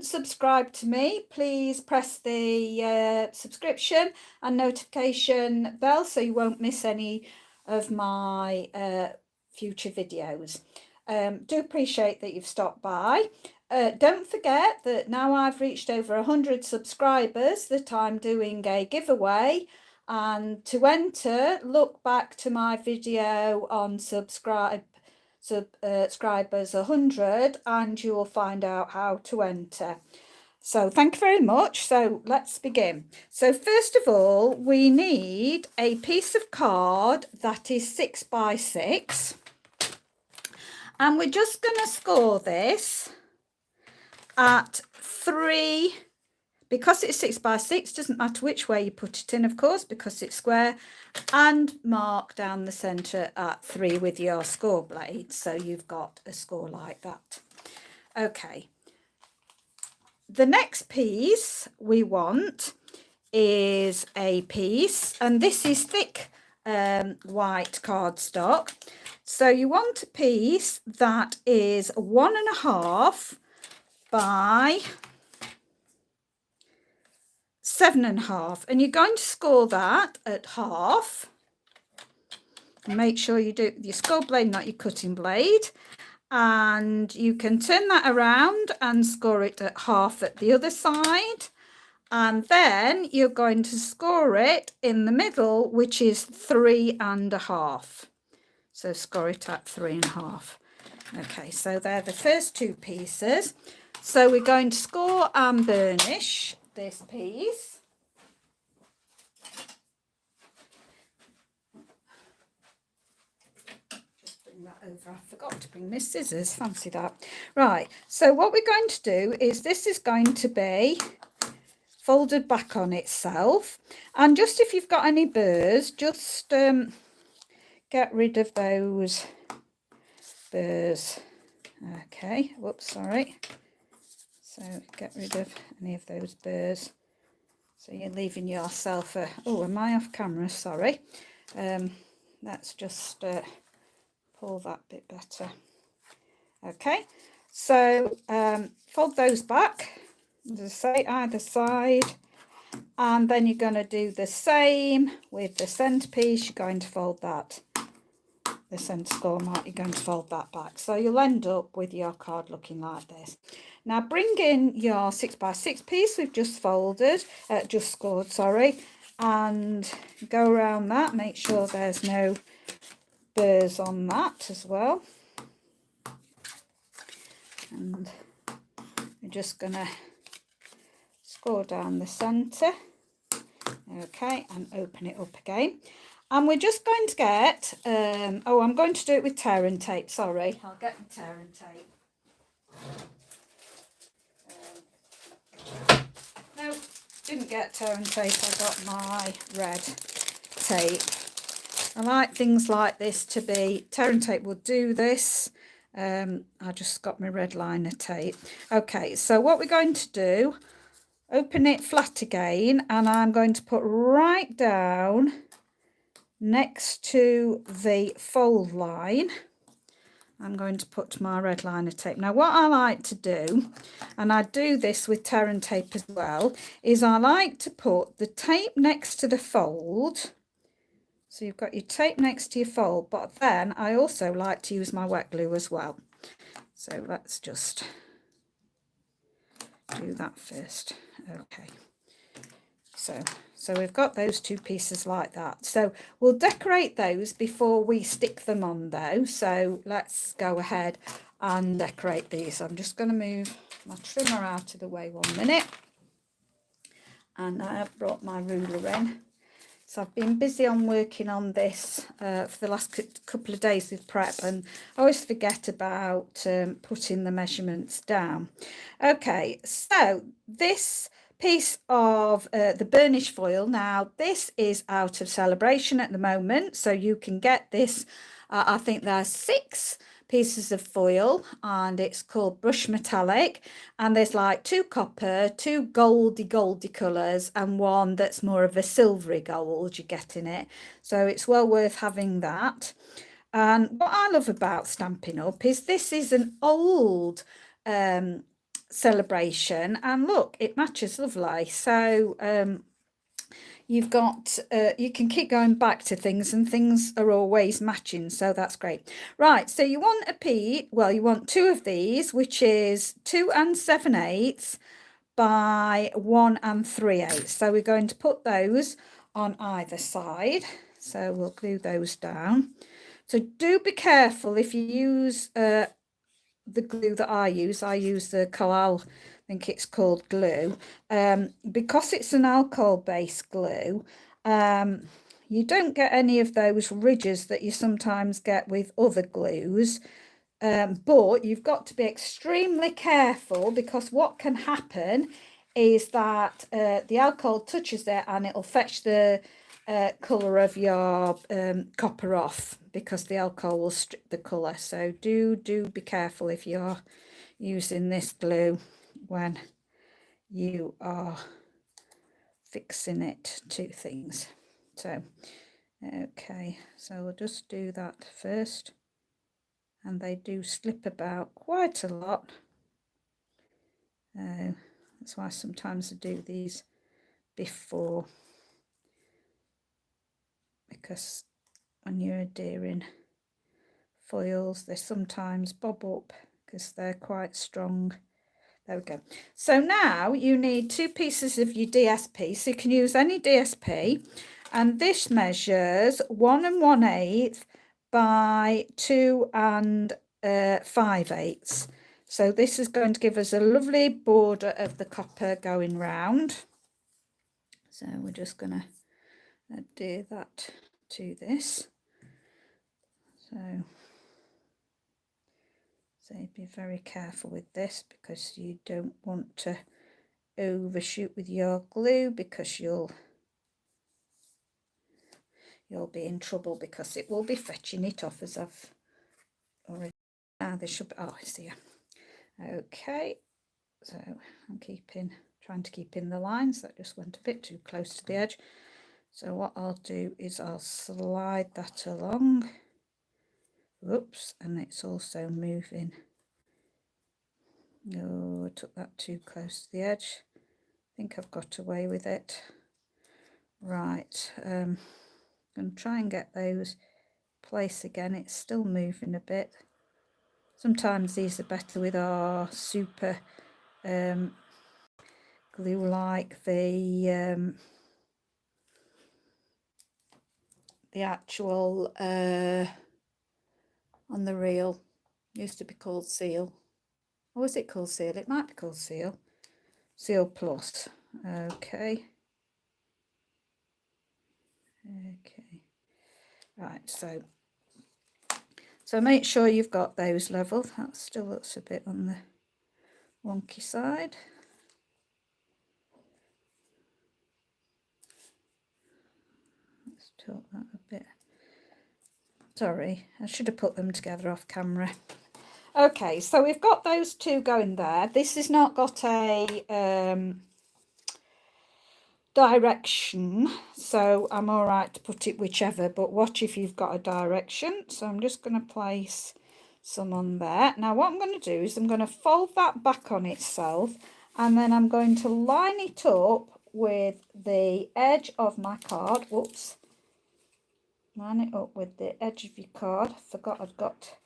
haven't subscribed to me, please press the subscription and notification bell so you won't miss any of my future videos. Do appreciate that you've stopped by. Don't forget that now I've reached over 100 subscribers that I'm doing a giveaway, and to enter, look back to my video on subscribers 100 and you will find out how to enter. So thank you very much. So let's begin. So first of all, we need a piece of card that is 6 by 6, and we're just going to score this at 3. Because it's 6 by 6, doesn't matter which way you put it in, of course, because it's square, and mark down the centre at 3 with your score blade, so you've got a score like that. Okay. The next piece we want is a piece, and this is thick white cardstock. So you want a piece that is 1.5 by 7.5, and you're going to score that at half. Make sure you do it with your score blade, not your cutting blade, and you can turn that around and score it at half at the other side, and then you're going to score it in the middle, which is 3.5. So score it at 3.5. Okay, so they're the first two pieces. So we're going to score and burnish this piece. Just bring that over. I forgot to bring my scissors. Fancy that. Right. So what we're going to do is this is going to be folded back on itself. And just if you've got any burrs, just get rid of those burrs. Okay. Whoops, sorry. So get rid of any of those burrs. So you're leaving yourself a... Oh, am I off camera? Sorry. Let's just pull that bit better. Okay. So fold those back, as I say, either side. And then you're going to do the same with the centerpiece. You're going to fold that. The centre score mark, you're going to fold that back. So you'll end up with your card looking like this. Now bring in your 6 by 6 piece we've just folded, just scored, sorry, and go around that. Make sure there's no burrs on that as well. And we're just going to score down the centre. Okay, and open it up again. And we're just going to get, oh, I'm going to do it with tear and tape, sorry. I'll get the tear and tape. No, didn't get tear and tape, I got my red tape. I like things like this to be, tear and tape will do this. I just got my red liner tape. Okay, so what we're going to do, open it flat again, and I'm going to put right down next to the fold line. I'm going to put my red liner tape. Now what I like to do, and I do this with tear and tape as well, is I like to put the tape next to the fold. So you've got your tape next to your fold, but then I also like to use my wet glue as well. So let's just do that first. Okay. So we've got those two pieces like that. So we'll decorate those before we stick them on though. So let's go ahead and decorate these. I'm just going to move my trimmer out of the way 1 minute. And I've brought my ruler in. So I've been busy on working on this for the last couple of days with prep, and I always forget about putting the measurements down. Okay, so this piece of the burnish foil, now this is out of celebration at the moment, so you can get this, I think there's 6 pieces of foil, and it's called Brush Metallic, and there's like 2 copper, 2 goldy colours, and 1 that's more of a silvery gold you get in it, so it's well worth having that. And what I love about Stampin' Up! Is this is an old celebration, and look, it matches lovely. So you've got you can keep going back to things, and things are always matching, so that's great. Right, so you want you want two of these, which is 2 7/8 by 1 3/8. So we're going to put those on either side, so we'll glue those down. So do be careful if you use the glue that I use the Collall, I think it's called, glue, because it's an alcohol based glue. You don't get any of those ridges that you sometimes get with other glues, but you've got to be extremely careful, because what can happen is that the alcohol touches there and it'll fetch the colour of your copper off, because the alcohol will strip the colour. So do be careful if you're using this glue when you are fixing it to things. So okay, so we'll just do that first, and they do slip about quite a lot. That's why sometimes I do these before, because when you're adhering foils, they sometimes bob up because they're quite strong. There we go. So now you need 2 pieces of your DSP, so you can use any DSP, and this measures 1 1/8 by 2 5/8. So this is going to give us a lovely border of the copper going round. So we're just going to adhere that to this. So be very careful with this, because you don't want to overshoot with your glue, because you'll be in trouble, because it will be fetching it off, as I've already. There should be, I see. Okay, so I'm trying to keep in the lines. That just went a bit too close to the edge. So what I'll do is I'll slide that along. Whoops, and it's also moving. No, I took that too close to the edge. I think I've got away with it. Right, I'm going to try and get those place again. It's still moving a bit. Sometimes these are better with our super glue, like the actual on the reel used to be called Seal. Or was it called Seal? It might be called Seal. Seal Plus. Okay. Right, so make sure you've got those level. That still looks a bit on the wonky side. Let's tilt that a bit. Sorry, I should have put them together off camera. Okay, so we've got those 2 going there. This has not got a direction, so I'm all right to put it whichever, but watch if you've got a direction. So I'm just going to place some on there. Now what I'm going to do is I'm going to fold that back on itself, and then I'm going to line it up with the edge of my card. Whoops. Line it up with the edge of your card. I forgot I'd got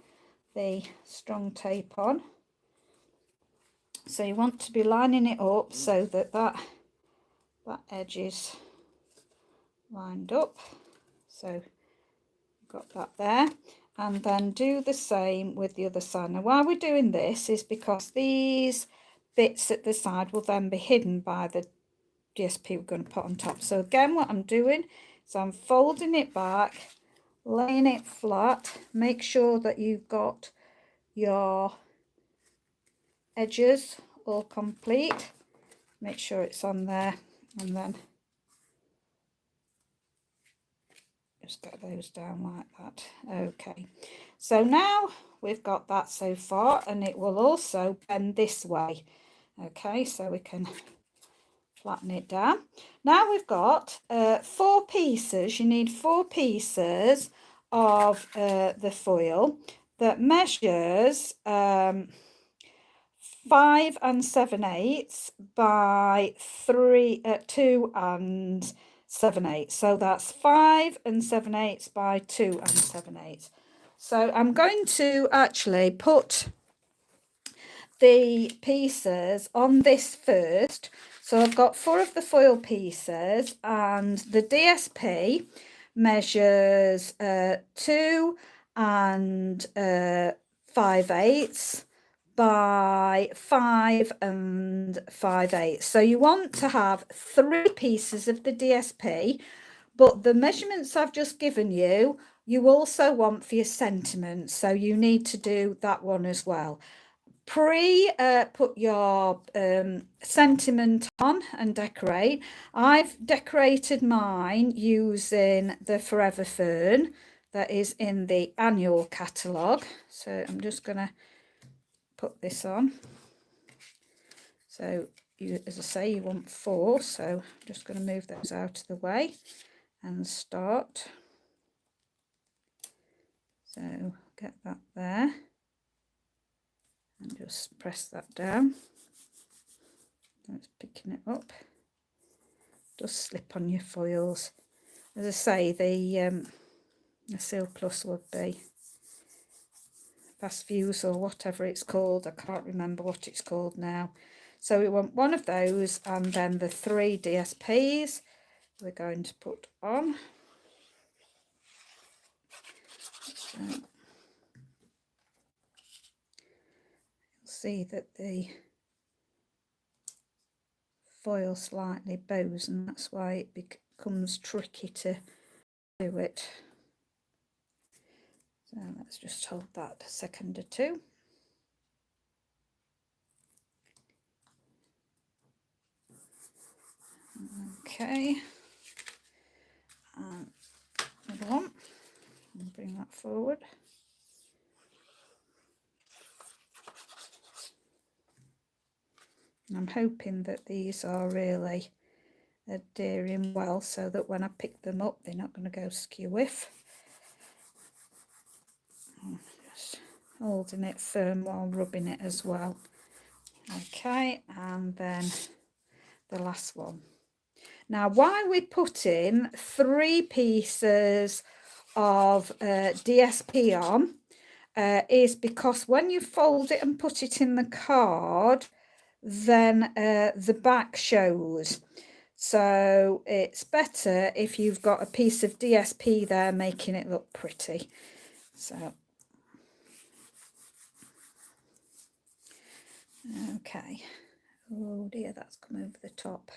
the strong tape on. So you want to be lining it up so that that edge is lined up. So got that there, and then do the same with the other side. Now why we're doing this is because these bits at the side will then be hidden by the DSP we're going to put on top. So again, what I'm doing is I'm folding it back, laying it flat. Make sure that you've got your edges all complete. Make sure it's on there, and then just get those down like that. Okay, so now we've got that so far, and it will also bend this way. Okay, so we can flatten it down. Now we've got 4 pieces. You need 4 pieces of the foil that measures 5 7/8 by 2 7/8. So that's 5 7/8 by 2 7/8. So I'm going to actually put the pieces on this first. So I've got 4 of the foil pieces, and the DSP measures 2 5/8 by 5 5/8. So you want to have 3 pieces of the DSP, but the measurements I've just given you, you also want for your sentiment. So you need to do that one as well. Put your sentiment on and decorate. I've decorated mine using the Forever Fern that is in the annual catalogue. So I'm just going to put this on. So you, as I say, you want 4, so I'm just going to move those out of the way and start. So get that there and just press that down. It's picking it up. Just slip on your foils. As I say, the Seal Plus would be Fast Fuse or whatever it's called. I can't remember what it's called now. So we want one of those, and then the 3 DSPs we're going to put on. So you'll see that the foil slightly bows, and that's why it becomes tricky to do it. So let's just hold that a second or two. Okay, another one. I'll bring that forward. And I'm hoping that these are really adhering well, so that when I pick them up, they're not going to go skew-whiff. Just holding it firm while rubbing it as well. Okay, and then the last one. Now, why we put in 3 pieces of DSP on is because when you fold it and put it in the card, then the back shows. So it's better if you've got a piece of DSP there making it look pretty. So, okay. Oh dear, that's come over the top.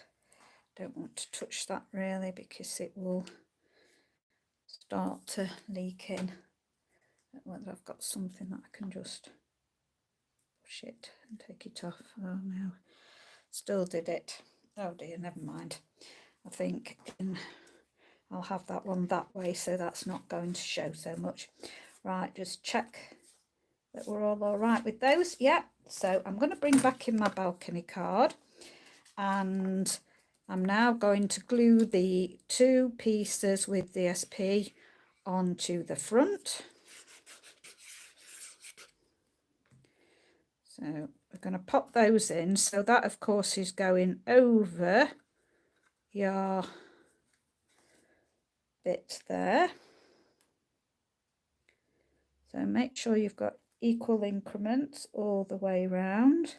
Don't want to touch that really, because it will start to leak in. Whether I've got something that I can just push it and take it off. Oh no, still did it. Oh dear, never mind. I think I'll have that one that way, so that's not going to show so much. Right, just check that we're all right with those. Yeah, so I'm going to bring back in my balcony card, and I'm now going to glue the 2 pieces with the SP onto the front. So we're going to pop those in. So that, of course, is going over your bit there. So make sure you've got equal increments all the way around.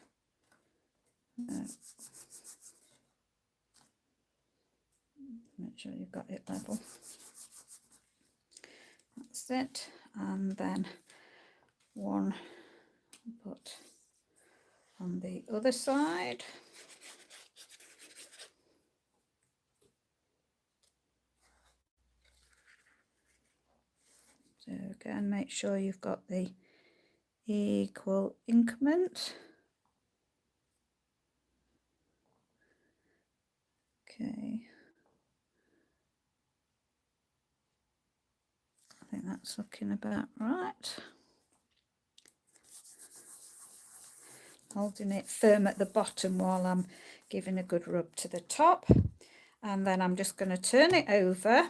Make sure you've got it level. That's it. And then one put on the other side. So again, make sure you've got the equal increment. Okay. I think that's looking about right. Holding it firm at the bottom while I'm giving a good rub to the top. And then I'm just going to turn it over.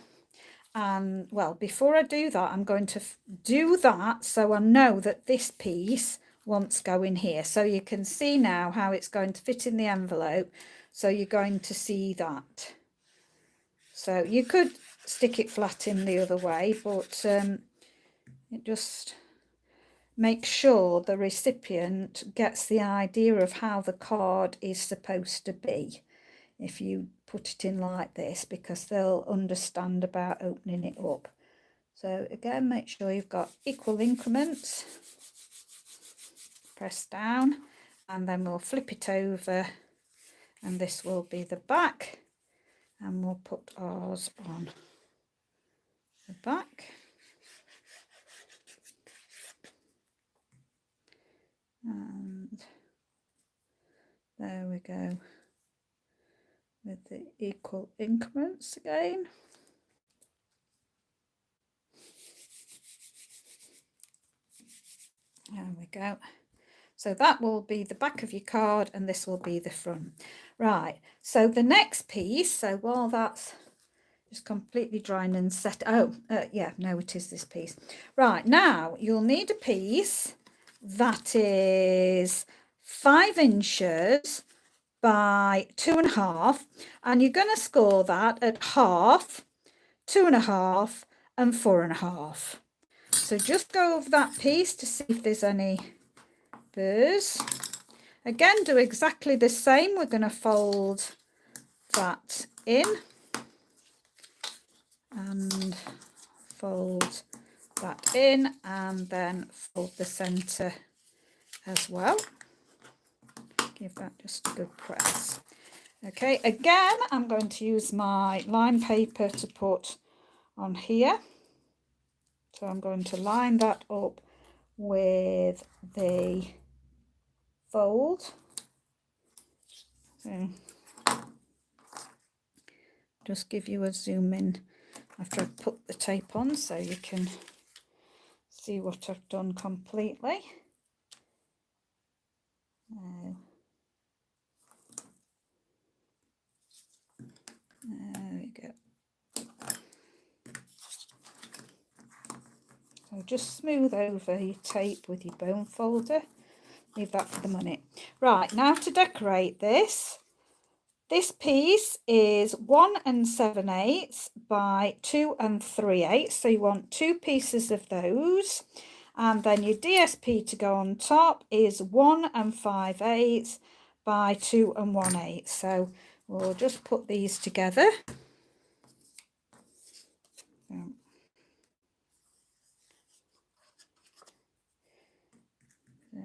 And well, before I do that, I'm going to do that so I know that this piece wants going here. So you can see now how it's going to fit in the envelope. So you're going to see that. So you could stick it flat in the other way, but it just makes sure the recipient gets the idea of how the card is supposed to be if you put it in like this, because they'll understand about opening it up. So again, make sure you've got equal increments. Press down, and then we'll flip it over, and this will be the back, and we'll put ours on the back. And there we go with the equal increments again. There we go. So that will be the back of your card, and this will be the front. Right, so the next piece, so while that's just completely drying and set, yeah, no, it is this piece. Right, now you'll need a piece that is 5 inches by 2.5, and you're going to score that at half, 2.5 and 4.5. So just go over that piece to see if there's any burrs. Again, do exactly the same. We're going to fold that in and fold that in, and then fold the centre as well. Give that just a good press. Okay, again, I'm going to use my line paper to put on here. So I'm going to line that up with the fold. So just give you a zoom in after I've put the tape on so you can see what I've done completely. There we go. So just smooth over your tape with your bone folder. Leave that for the money. Right, now to decorate this. This piece is 1 7/8 by 2 3/8. So you want 2 pieces of those. And then your DSP to go on top is 1 5/8 by 2 1/8. So we'll just put these together. So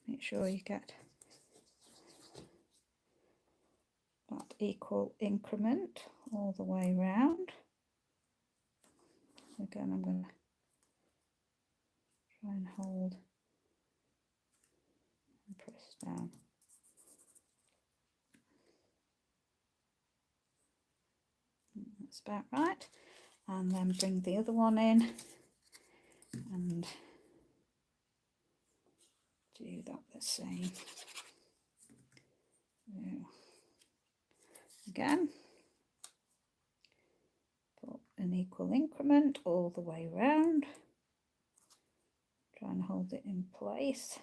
make sure you get that equal increment all the way round. Again, I'm going to try and hold and press down. That's about right. And then bring the other one in and do that the same. So again, put an equal increment all the way round. Try and hold it in place.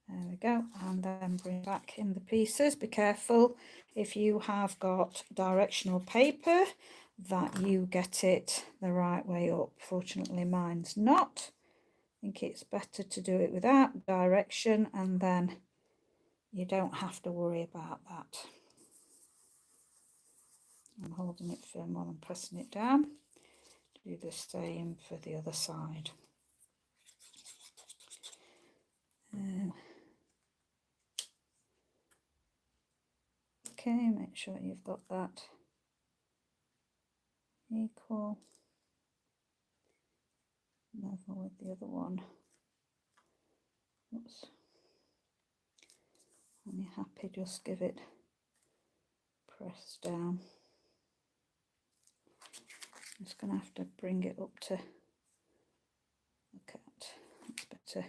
There we go, and then bring back in the pieces. Be careful if you have got directional paper that you get it the right way up. Fortunately, mine's not. I think it's better to do it without direction, and then you don't have to worry about that. I'm holding it firm while I'm pressing it down. Do the same for the other side. Okay, make sure you've got that equal level with the other one. Oops. When you're happy, just give it press down. I'm just going to have to bring it up to look at. It's better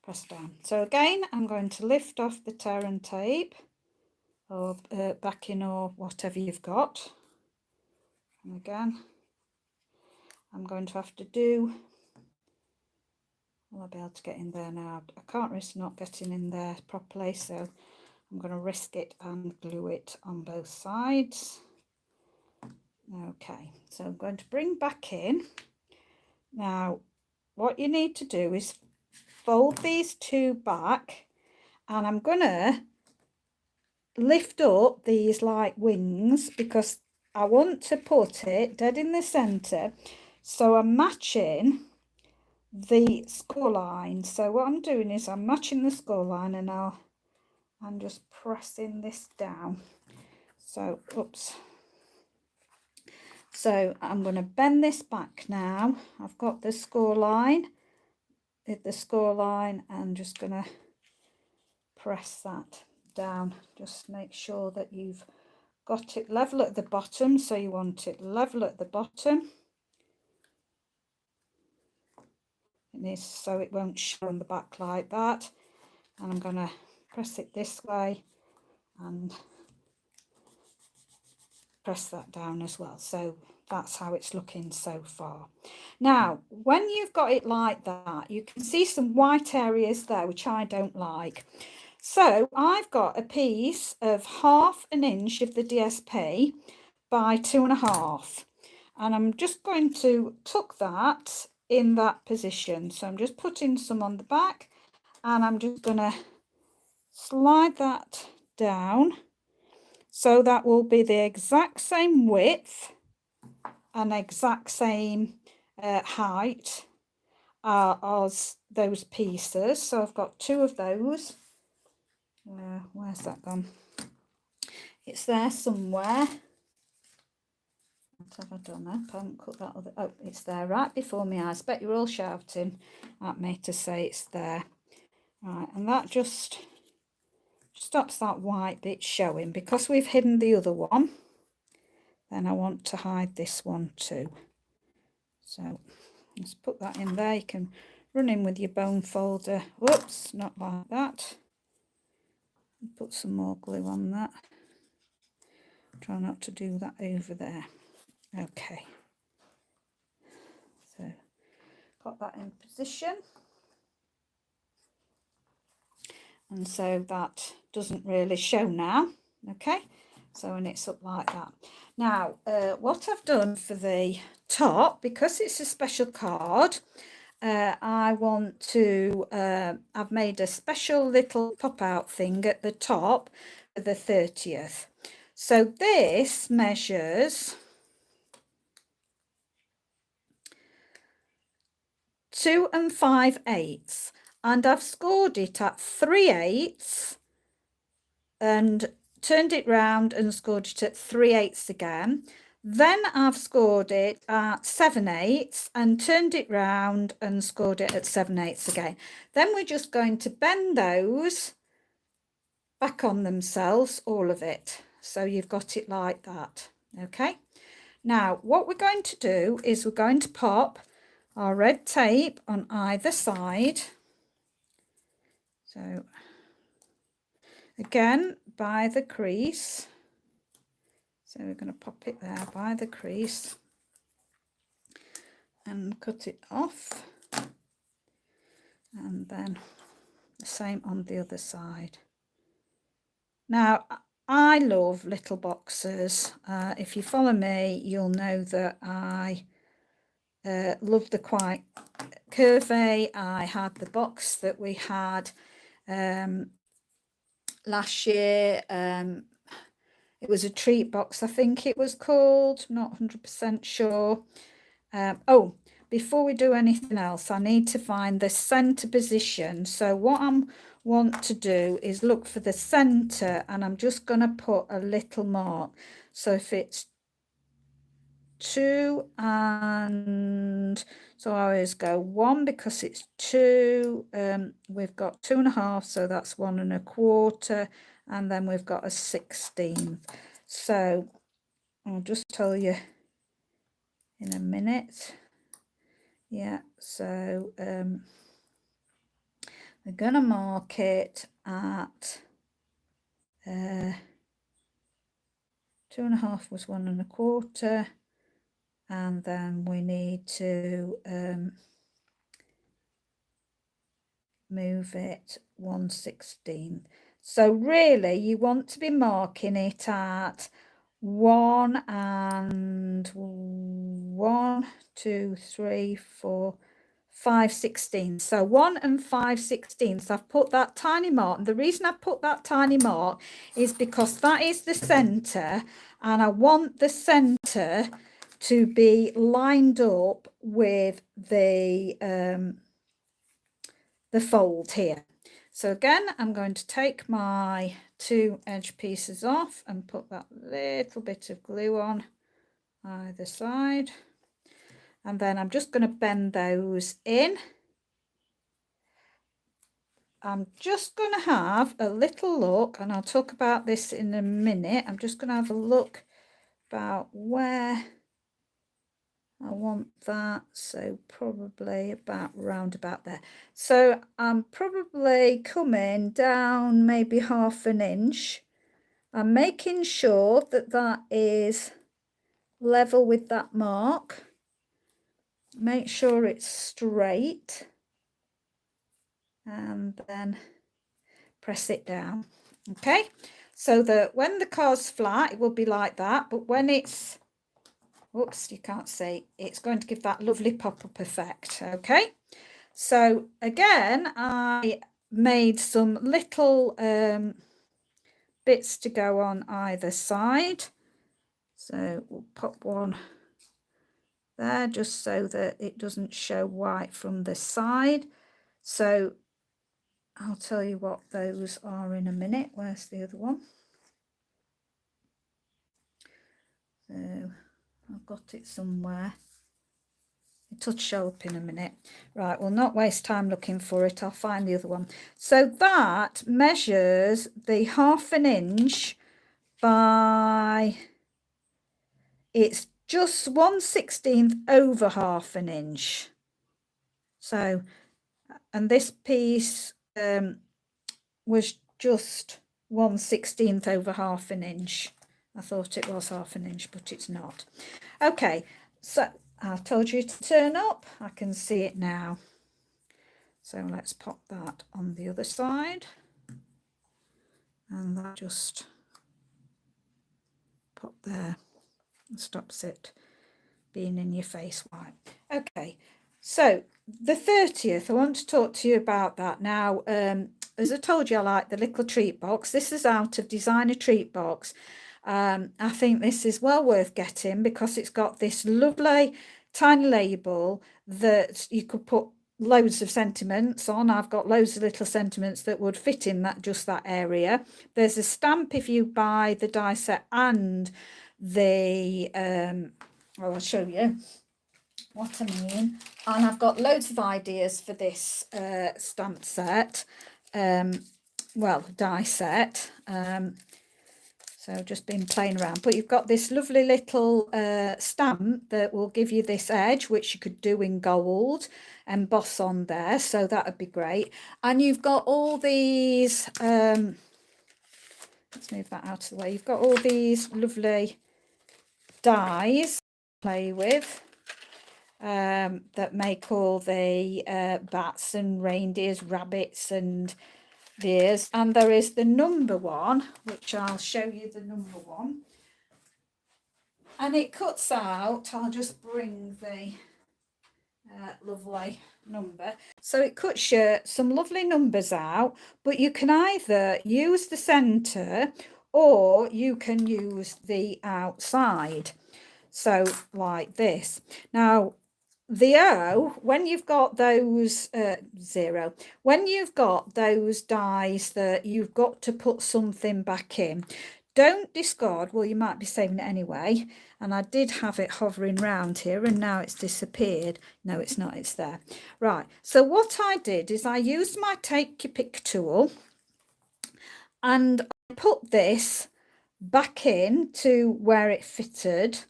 press down. So again, I'm going to lift off the tear and tape or backing or whatever you've got. And again, I'm going to have to do Will I be able to get in there now? I can't risk not getting in there properly, so I'm going to risk it and glue it on both sides. Okay, so I'm going to bring back in. Now, what you need to do is fold these two back, and I'm going to lift up these like wings because I want to put it dead in the centre, so I'm matching the score line. So what I'm doing is I'm matching the score line, and I'm just pressing this down. So oops, so I'm going to bend this back now. I've got the score line, and just going to press that down. Just make sure that you've got it level at the bottom, so you want it level at the bottom. It needs, so it won't show on the back like that. And I'm going to press it this way and press that down as well. So that's how it's looking so far. Now, when you've got it like that, you can see some white areas there, which I don't like. So I've got a piece of 1/2 inch of the DSP by 2.5, and I'm just going to tuck that in that position. So I'm just putting some on the back, and I'm just going to slide that down, so that will be the exact same width and exact same height as those pieces. So I've got 2 of those. Where's that gone? It's there somewhere. What have I done? I haven't cut that other. Oh, it's there right before my eyes. Bet you're all shouting at me to say it's there. Right, and that just stops that white bit showing. Because we've hidden the other one, then I want to hide this one too. So let's put that in there. You can run in with your bone folder. Whoops, not like that. Put some more glue on that. Try not to do that over there. Okay. So got that in position. And so that doesn't really show now. Okay. So when it's up like that. Now, what I've done for the top, because it's a special card, I want to, I've made a special little pop-out thing at the top for the 30th. So this measures 2 5/8, and I've scored it at 3/8 and turned it round and scored it at 3/8 again. Then I've scored it at 7/8 and turned it round and scored it at 7/8 again. Then we're just going to bend those back on themselves, all of it. So you've got it like that. Okay. Now what we're going to do is we're going to pop our red tape on either side. So again, by the crease. So we're going to pop it there by the crease and cut it off. And then the same on the other side. Now, I love little boxes. If you follow me, you'll know that I love the quite curvy. I had the box that we had last year. It was a treat box, I think it was called, not 100% sure. Oh, before we do anything else, I need to find the center position. So what I want to do is look for the center, and I'm just going to put a little mark. So if it's 2, and so I always go 1 because it's 2. We've got 2.5, so that's 1 1/4, and then we've got a 16th. So I'll just tell you in a minute. Yeah, so we're going to mark it at 2.5 was 1 1/4, and then we need to move it 1/16. So really you want to be marking it at 1 and 1, 2, 3, 4, 5/16. So 1 and 5/16. I've put that tiny mark. And the reason I put that tiny mark is because that is the center, and I want the center to be lined up with the fold here. So again, I'm going to take my 2 edge pieces off and put that little bit of glue on either side. And then I'm just going to bend those in. I'm just going to have a little look, and I'll talk about this in a minute. I'm just going to have a look about where I want that, so probably about round about there. So I'm probably coming down maybe 1/2 inch. I'm making sure that that is level with that mark. Make sure it's straight, and then press it down. Okay, so that when the card's flat, it will be like that, but when it's, oops, you can't see, it's going to give that lovely pop-up effect. Okay, so again, I made some little bits to go on either side. So we'll pop one there just so that it doesn't show white from the side. So I'll tell you what those are in a minute. Where's the other one? So I've got it somewhere. It'll show up in a minute. Right, we'll not waste time looking for it. I'll find the other one. So that measures the 1/2 inch by, it's just 1/16 over 1/2 inch. So, and this piece was just 1/16 over 1/2 inch. I thought it was 1/2 inch, but it's not. Okay, so I told you to turn up. I can see it now. So let's pop that on the other side. And that just pop there and stops it being in your face white. Okay, so the 30th, I want to talk to you about that now. As I told you, I like the little treat box. This is out of Designer Treat Box. I think this is well worth getting because it's got this lovely tiny label that you could put loads of sentiments on. I've got loads of little sentiments that would fit in that, just that area. There's a stamp if you buy the die set and the well, I'll show you what I mean. And I've got loads of ideas for this stamp set, well, die set. So I've just been playing around, but you've got this lovely little stamp that will give you this edge, which you could do in gold, emboss on there, so that would be great. And you've got all these, let's move that out of the way, you've got all these lovely dies to play with that make all the bats and reindeers, rabbits and deers. And there is the number one, which I'll show you the number one, and it cuts out, I'll just bring the lovely number, so it cuts you some lovely numbers out, but you can either use the center or you can use the outside, so like this. Now the O, when you've got those zero, when you've got those dies that you've got to put something back in, don't discard. Well, you might be saving it anyway, and I did have it hovering around here and now it's disappeared. No, it's not, it's there. Right, so what I did is I used my take your pick tool and I put this back in to where it fitted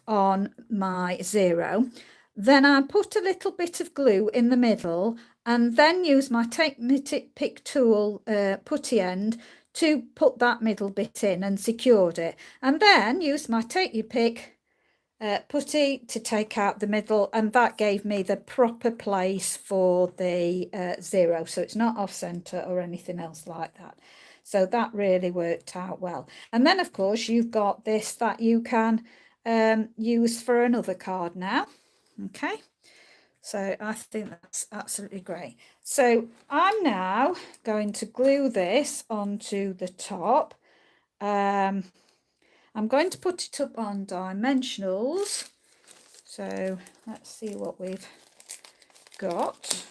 on my zero. Then I put a little bit of glue in the middle and then use my take my pick tool putty end to put that middle bit in and secured it, and then use my take your pick putty to take out the middle, and that gave me the proper place for the 0, so it's not off center or anything else like that. So that really worked out well. And then of course you've got this that you can use for another card now. Okay, so I think that's absolutely great. So I'm now going to glue this onto the top. I'm going to put it up on dimensionals. So let's see what we've got.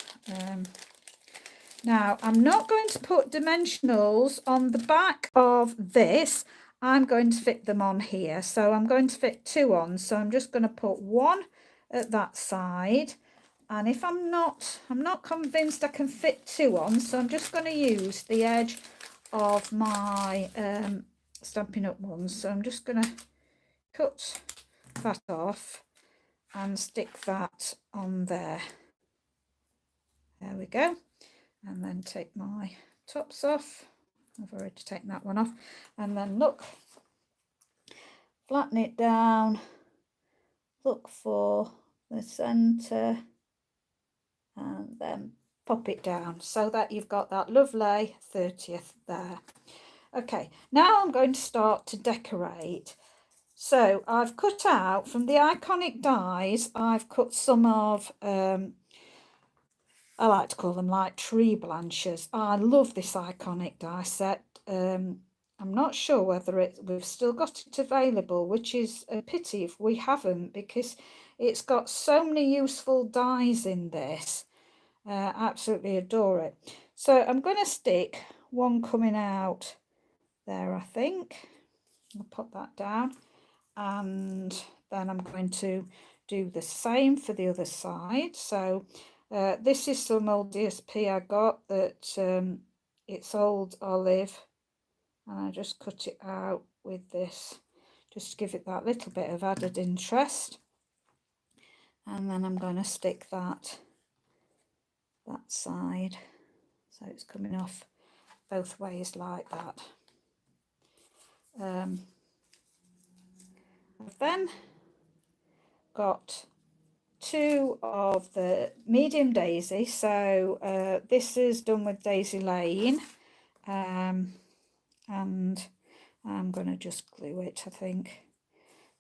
Now I'm not going to put dimensionals on the back of this. I'm going to fit them on here. So I'm going to fit 2 on. So I'm just going to put 1 at that side. And if I'm not convinced I can fit 2 on, so I'm just going to use the edge of my Stampin' Up! Ones. So I'm just going to cut that off and stick that on there. There we go. And then take my tops off. I've already taken that one off. And then look, flatten it down, look for the center, and then pop it down so that you've got that lovely 30th there. Okay, now I'm going to start to decorate. So I've cut out from the iconic dies, I've cut some of I like to call them like tree branches. I love this iconic die set. I'm not sure whether we've still got it available, which is a pity if we haven't, because it's got so many useful dies in this. Absolutely adore it. So I'm going to stick one coming out there, I think. I'll pop that down, and then I'm going to do the same for the other side. So this is some old DSP I got that it's old olive, and I just cut it out with this just to give it that little bit of added interest. And then I'm going to stick that side, so it's coming off both ways like that. I've then got 2 of the medium daisy. So this is done with Daisy Lane, and I'm going to just glue it, I think.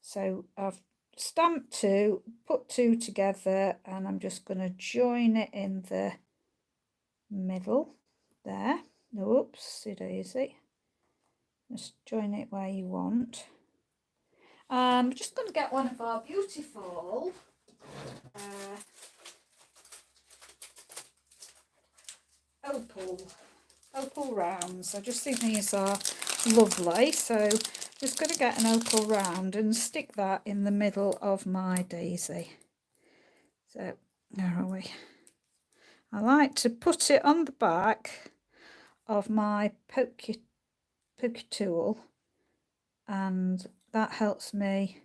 So I've stamped 2, put 2 together, and I'm just going to join it in the middle there. Oopsie daisy. Just join it where you want. I'm just going to get one of our beautiful opal rounds. I just think these are lovely, so just going to get an opal round and stick that in the middle of my daisy. So where are we? I like to put it on the back of my pokey tool, and that helps me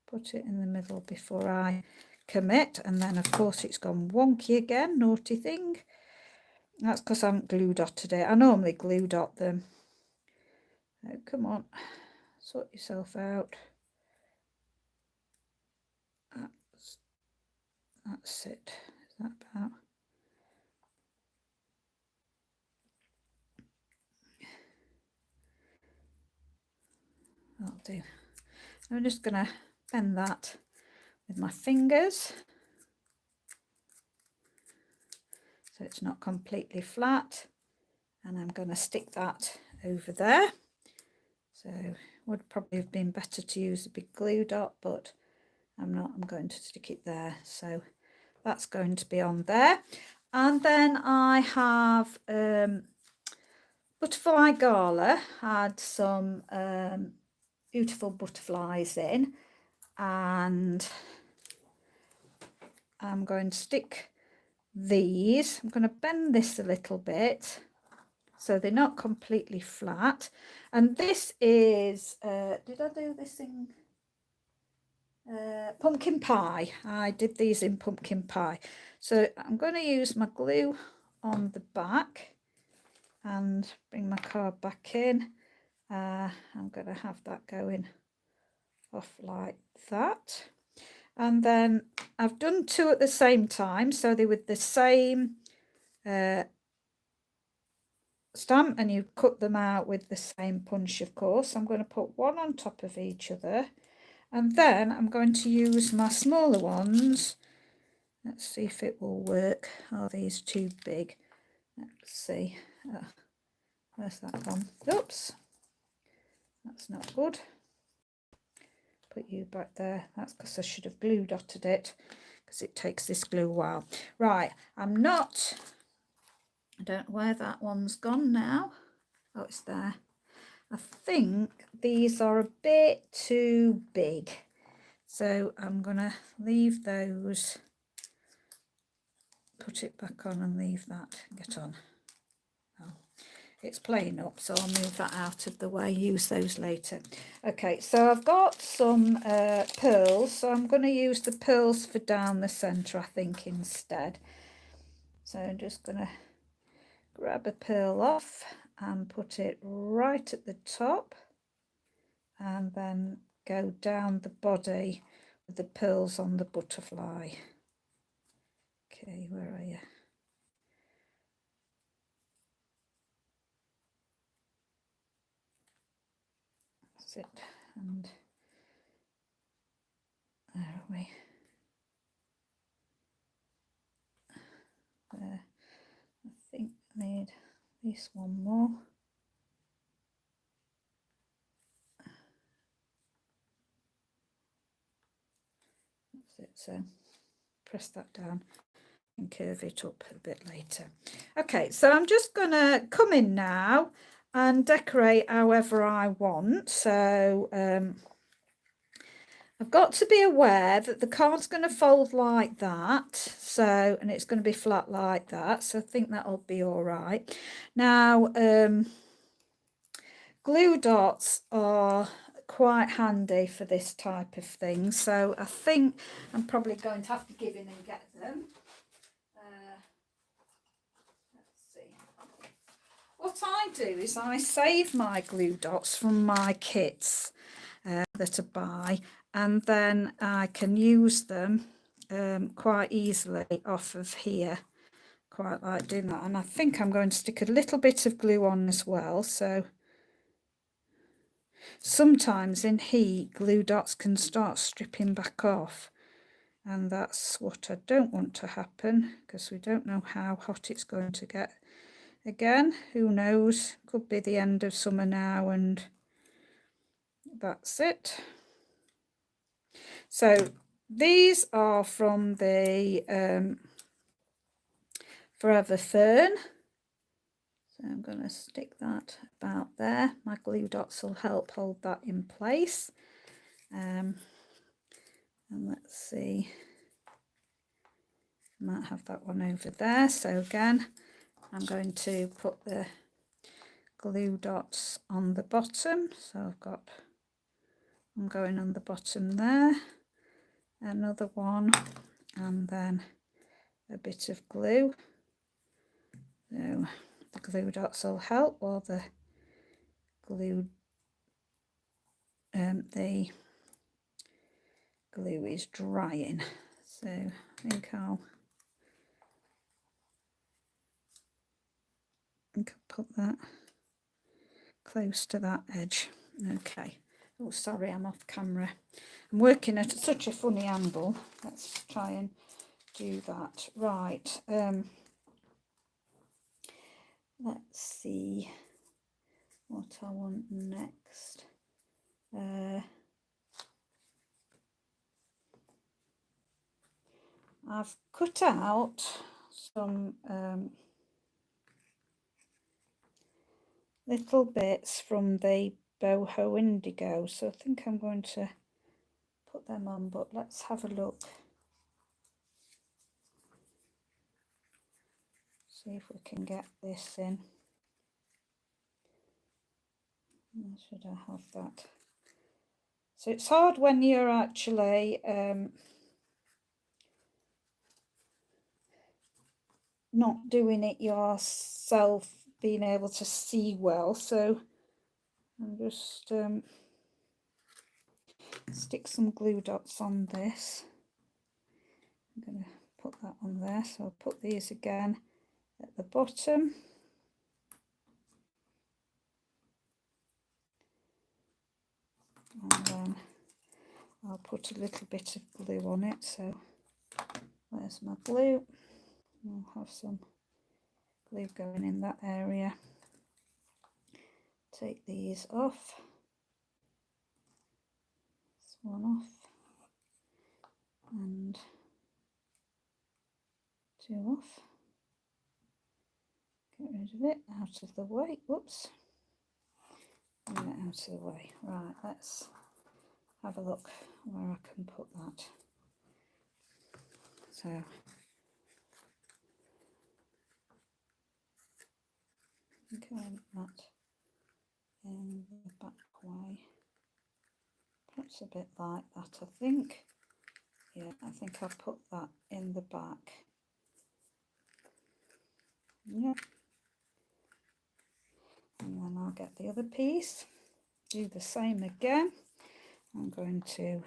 put it in the middle before I commit. And then of course it's gone wonky again, naughty thing. That's because I haven't glue dotted it. I normally glue dot them. Oh, come on, sort yourself out. That's it. Is that about? That'll do. I'm just going to bend that with my fingers so it's not completely flat, and I'm going to stick that over there. So would probably have been better to use a big glue dot, but I'm not. I'm going to stick it there. So that's going to be on there. And then I have Butterfly Gala had some beautiful butterflies in, and I'm going to stick these. I'm going to bend this a little bit so they're not completely flat. And this is did I do this in pumpkin pie? I did these in pumpkin pie. So I'm going to use my glue on the back and bring my card back in, I'm going to have that going off like that. And then I've done 2 at the same time, so they're with the same stamp, and you cut them out with the same punch, of course. I'm going to put 1 on top of each other, and then I'm going to use my smaller ones. Let's see if it will work. Are these too big? Let's see. Where's that gone? Oops, that's not good. Put you back there. That's because I should have glue dotted it, because it takes this glue a while. Right, I don't know where that one's gone now. Oh, it's there. I think these are a bit too big, so I'm gonna leave those, put it back on and leave that, get on. Oh, it's playing up, so I'll move that out of the way, use those later. Okay, so I've got some pearls, so I'm going to use the pearls for down the centre, I think, instead. So I'm just going to grab a pearl off and put it right at the top, and then go down the body with the pearls on the butterfly. Okay, where are you? That's it. And there are we. There. I think I need at least one more. That's it. So press that down and curve it up a bit later. Okay, so I'm just going to come in now and decorate however I want. So I've got to be aware that the card's going to fold like that, so, and it's going to be flat like that, so I think that'll be all right. Now, glue dots are quite handy for this type of thing, so I think I'm probably going to have to give in and get them. Let's see. What I do is I save my glue dots from my kits that I buy, and then I can use them quite easily off of here. Quite like doing that, and I think I'm going to stick a little bit of glue on as well. So sometimes in heat, glue dots can start stripping back off, and that's what I don't want to happen, because we don't know how hot it's going to get again. Who knows, could be the end of summer now, and that's it. So these are from the Forever Fern. So I'm going to stick that about there. My glue dots will help hold that in place. And let's see, I might have that one over there. So again, I'm going to put the glue dots on the bottom. So I've got, I'm going on the bottom there, another one, and then a bit of glue. So the glue dots will help while the glue is drying. So I think I'll put that close to that edge. Okay. Oh, sorry, I'm off camera. I'm working at such a funny angle. Let's try and do that. Right. Let's see what I want next. I've cut out some little bits from the Boho Indigo, so I think I'm going to put them on, but let's have a look. See if we can get this in. Should I have that? So it's hard when you're actually not doing it yourself, being able to see well. So and just stick some glue dots on this. I'm going to put that on there, so I'll put these again at the bottom. And then I'll put a little bit of glue on it. So where's my glue? I'll have some glue going in that area. Take these off. This one off. And two off. Get rid of it, out of the way. Whoops. Get it out of the way. Right, let's have a look where I can put that. So I think I want that in the back way. Perhaps a bit like that, I think. Yeah, I think I'll put that in the back. Yeah. And then I'll get the other piece. Do the same again. I'm going to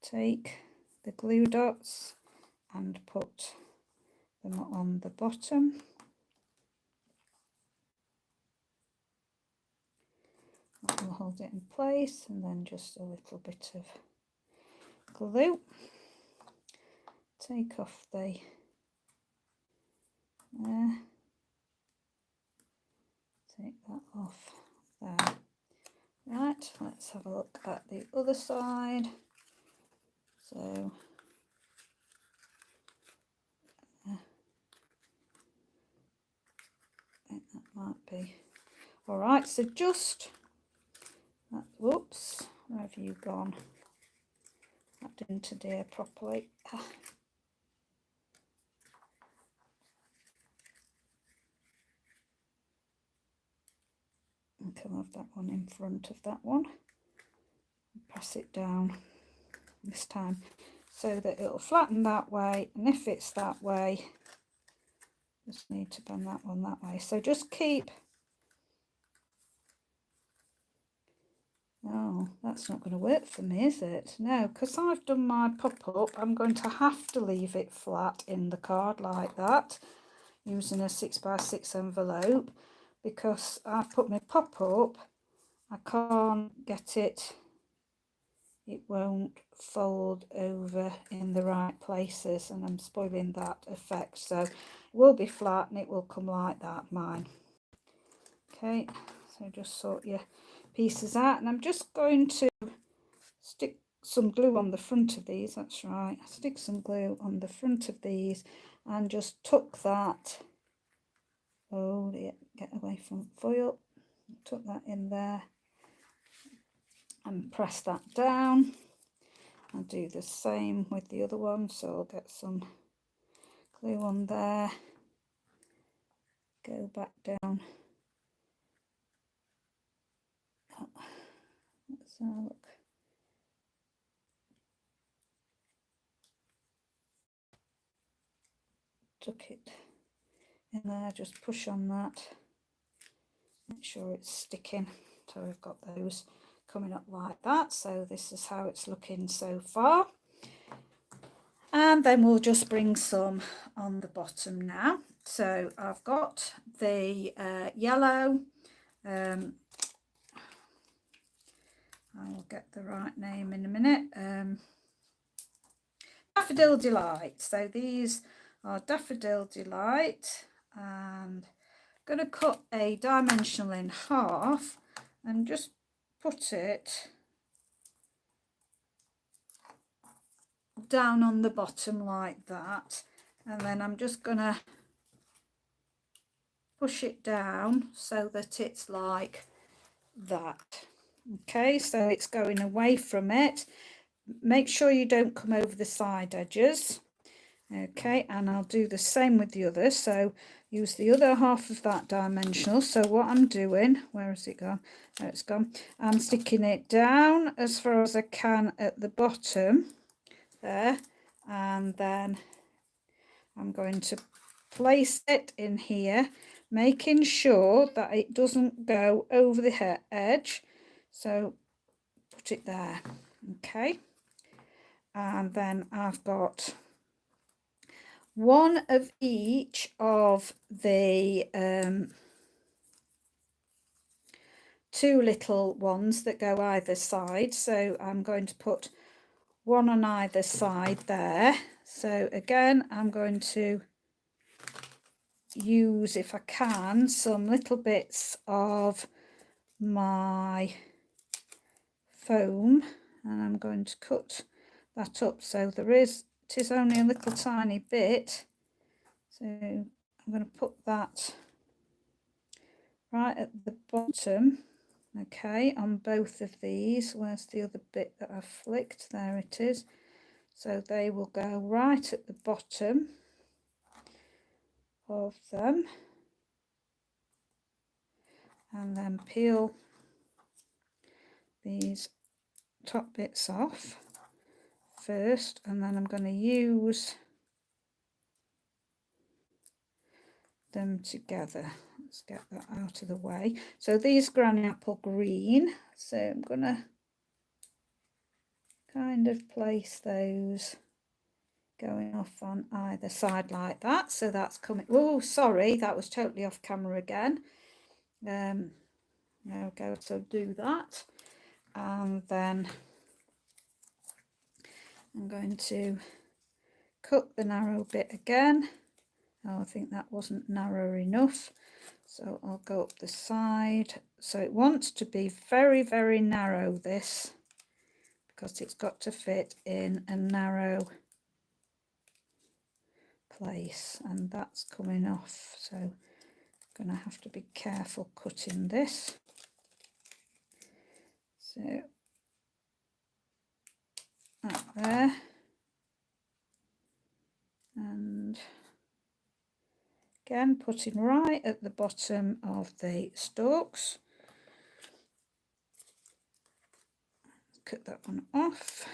take the glue dots and put them on the bottom. That will hold it in place, and then just a little bit of glue. Take off the there. Take that off there. Right, let's have a look at the other side. So I think that might be all right. So just that, whoops, where have you gone? That didn't adhere properly. I'll have that one in front of that one. Press it down this time so that it'll flatten that way, and if it's that way, just need to bend that one that way. So just keep. Oh, that's not going to work for me, is it? No, because I've done my pop-up, I'm going to have to leave it flat in the card like that, using a 6x6 envelope, because I've put my pop-up, I can't get it, it won't fold over in the right places, and I'm spoiling that effect. So it will be flat and it will come like that, mine. Okay, so just sort your pieces out, and I'm just going to stick some glue on the front of these. That's right, stick some glue on the front of these and just tuck that, oh dear, get away from foil, tuck that in there and press that down. I'll do the same with the other one, so I'll get some glue on there, go back down. Let's have a look. Tuck it in there, just push on that, make sure it's sticking. So we've got those coming up like that. So this is how it's looking so far. And then we'll just bring some on the bottom now. So I've got the yellow, I will get the right name in a minute, Daffodil Delight. So these are Daffodil Delight, and I'm going to cut a dimensional in half and just put it down on the bottom like that, and then I'm just going to push it down so that it's like that. Okay, so it's going away from it. Make sure you don't come over the side edges. Okay, and I'll do the same with the other. So use the other half of that dimensional. So what I'm doing, where has it gone? Oh, it's gone. I'm sticking it down as far as I can at the bottom there, and then I'm going to place it in here, making sure that it doesn't go over the edge. So put it there, okay. And then I've got one of each of the two little ones that go either side. So I'm going to put one on either side there. So again, I'm going to use, if I can, some little bits of my foam, and I'm going to cut that up so it is only a little tiny bit. So I'm going to put that right at the bottom, okay, on both of these. Where's the other bit that I've flicked? There it is. So they will go right at the bottom of them, and then peel these top bits off first, and then I'm going to use them together. Let's get that out of the way. So these Granny Apple green, so I'm going to kind of place those going off on either side like that. So that's coming. Oh, sorry, that was totally off camera again. There we go. So do that, and then I'm going to cut the narrow bit again. Oh, I think that wasn't narrow enough, so I'll go up the side. So it wants to be very, very narrow, this, because it's got to fit in a narrow place, and that's coming off, so I'm going to have to be careful cutting this. So that there, and again putting right at the bottom of the stalks. Cut that one off.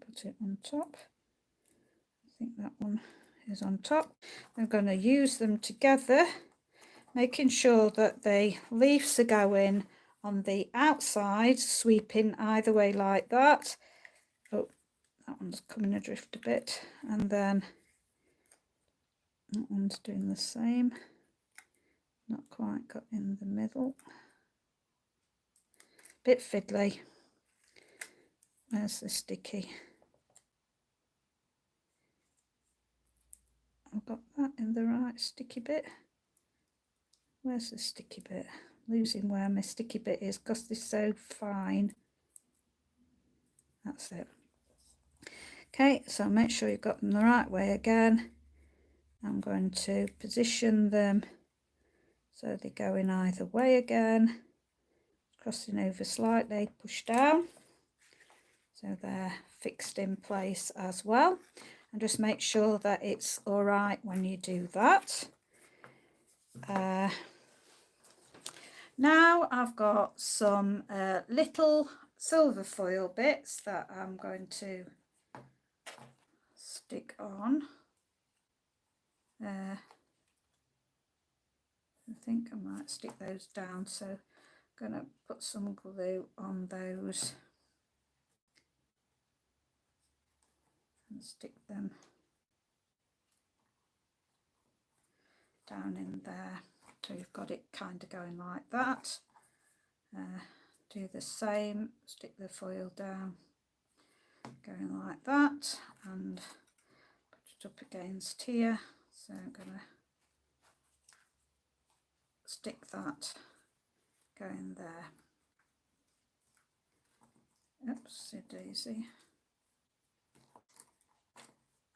Put it on top. I think that one is on top. I'm going to use them together, making sure that the leaves are going on the outside, sweeping either way like that. Oh, that one's coming adrift a bit, and then that one's doing the same. Not quite got in the middle. Bit fiddly. Where's the sticky? I've got that in the right sticky bit. Where's the sticky bit? Losing where my sticky bit is because they're so fine. That's it. Okay, so make sure you've got them the right way again. I'm going to position them so they go in either way again. Crossing over slightly, push down. So they're fixed in place as well. And just make sure that it's all right when you do that. Now I've got some little silver foil bits that I'm going to stick on. I think I might stick those down, so I'm going to put some glue on those and stick them down in there. So you've got it kind of going like that. Do the same, stick the foil down, going like that, and put it up against here. So I'm going to stick that going there. Oopsie daisy.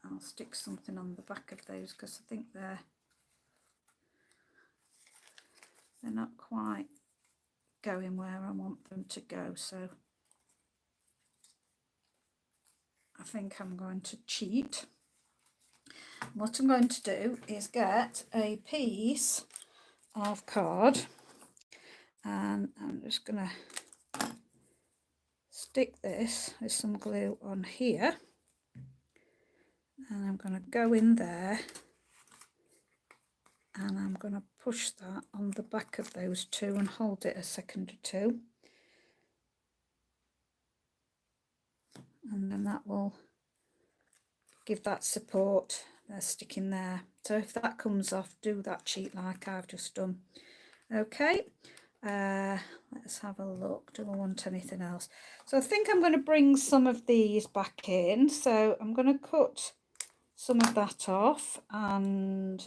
I'll stick something on the back of those because I think they're not quite going where I want them to go, so I think I'm going to cheat. What I'm going to do is get a piece of card, and I'm just going to stick this with some glue on here, and I'm going to go in there, and I'm going to push that on the back of those two and hold it a second or two, and then that will give that support. They're sticking there. So if that comes off, do that cheat like I've just done. Okay, let's have a look. Do I want anything else? So I think I'm going to bring some of these back in. So I'm going to cut some of that off and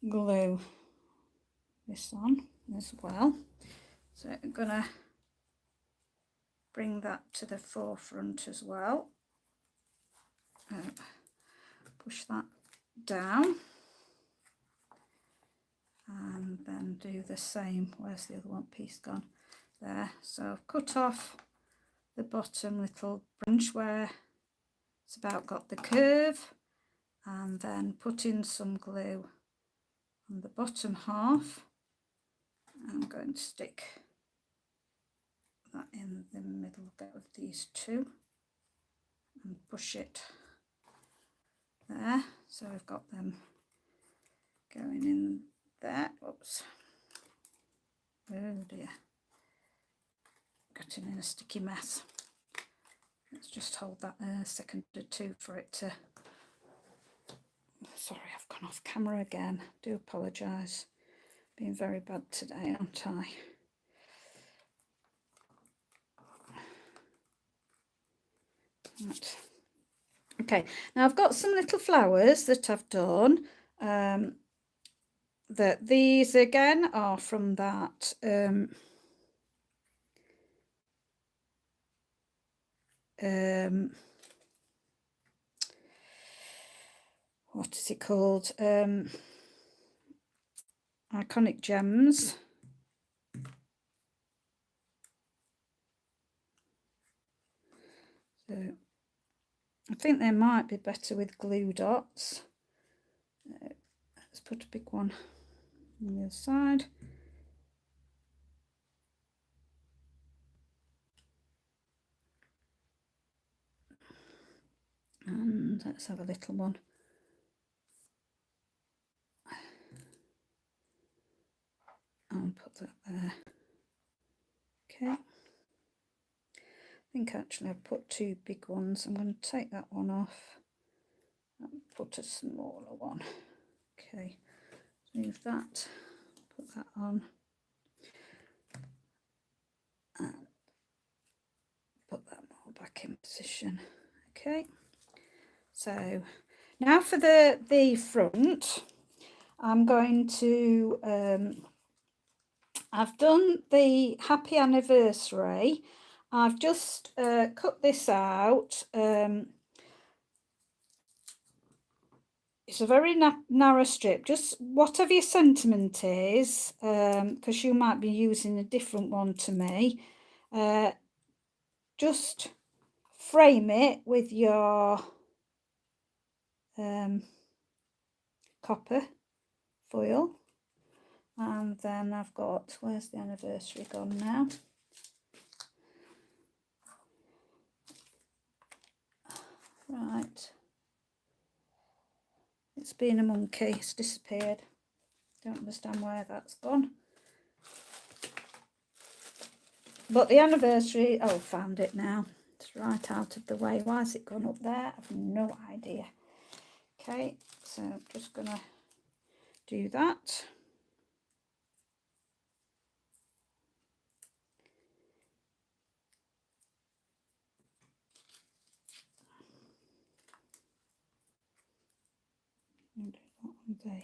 glue this on as well. So I'm going to bring that to the forefront as well. Push that down. And then do the same. Where's the other one piece gone? There. So I've cut off the bottom little branch where it's about got the curve, and then put in some glue on the bottom half. I'm going to stick that in the middle of these two and push it there. So I've got them going in there. Oops. Oh dear. Getting in a sticky mess. Let's just hold that a second or two for it to... Sorry, I've gone off camera again. Do apologise. Being very bad today, aren't I? Right. Okay, now I've got some little flowers that I've done. That these again are from that what is it called? Iconic Gems. So I think they might be better with glue dots. Let's put a big one on the other side. And let's have a little one. And put that there. Okay. I think actually I've put two big ones. I'm going to take that one off and put a smaller one. Okay. Move that. Put that on. And put that more back in position. Okay. So now for the front, I'm going to, I've done the happy anniversary. I've just cut this out. It's a very narrow strip, just whatever your sentiment is, because you might be using a different one to me. Just frame it with your copper foil, and then I've got, where's the anniversary gone now? Right, it's been a monkey, it's disappeared. Don't understand where that's gone. But the anniversary, oh, found it now. It's right out of the way. Why has it gone up there? I've no idea. Okay, so I'm just gonna do that. And do that on the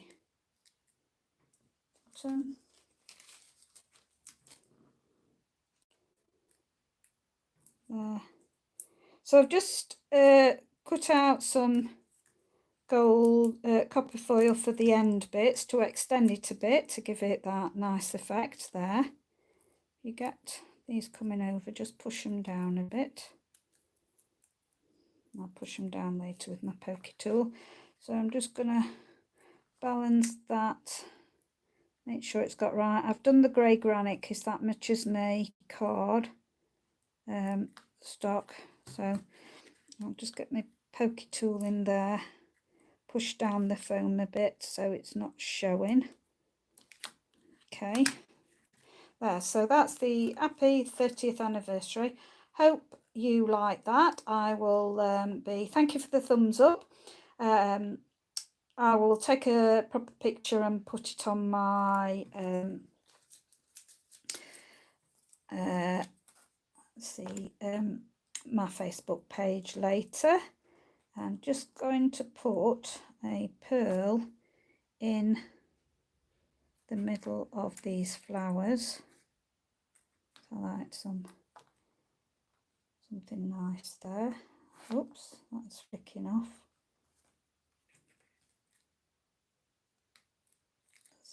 bottom. There. So I've just cut out some gold copper foil for the end bits to extend it a bit to give it that nice effect there. You get these coming over, just push them down a bit. I'll push them down later with my pokey tool. So I'm just going to balance that, make sure it's got right. I've done the grey granite because that matches my card. stock. So I'll just get my pokey tool in there, push down the foam a bit so it's not showing. Okay, there, so that's the happy 30th anniversary. Hope you like that. I will thank you for the thumbs up. I will take a proper picture and put it on my my Facebook page later. I'm just going to put a pearl in the middle of these flowers. I like something nice there. Oops, that's flicking off.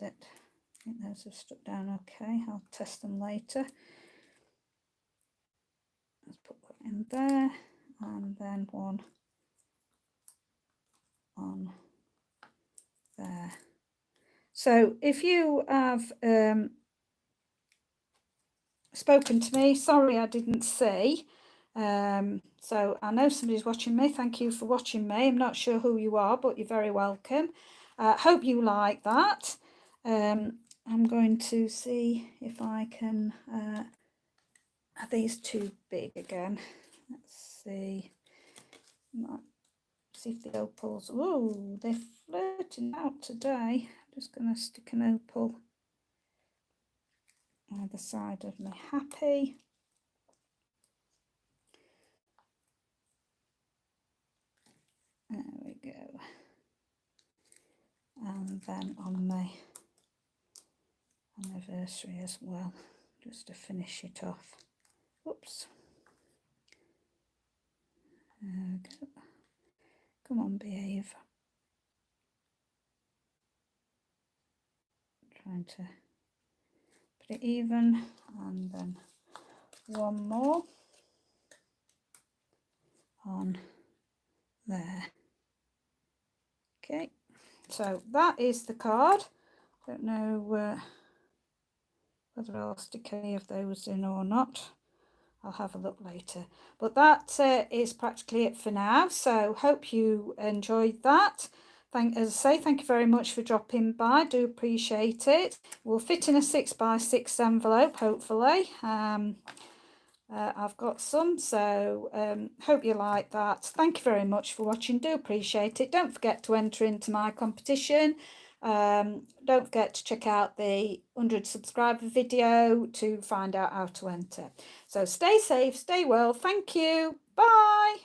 That's it. I think those have stuck down okay. I'll test them later. Let's put that in there, and then one on there. So if you have spoken to me, sorry I didn't see. So I know somebody's watching me. Thank you for watching me. I'm not sure who you are, but you're very welcome. Hope you like that. I'm going to see if I can are these too big again. Let's see. See if the opals, oh, they're flirting out today. I'm just going to stick an opal either side of my happy. There we go. And then on my anniversary as well, just to finish it off. Whoops. There we go. Come on, behave. Trying to put it even, and then one more on there. Okay, so that is the card. Don't know whether I'll stick any of those in or not. I'll have a look later. But that is practically it for now. So hope you enjoyed that. As I say, thank you very much for dropping by. Do appreciate it. We'll fit in a 6x6 envelope, hopefully. I've got some, so hope you like that. Thank you very much for watching. Do appreciate it. Don't forget to enter into my competition. Don't forget to check out the 100 subscriber video to find out how to enter. So stay safe, stay well. Thank you. Bye.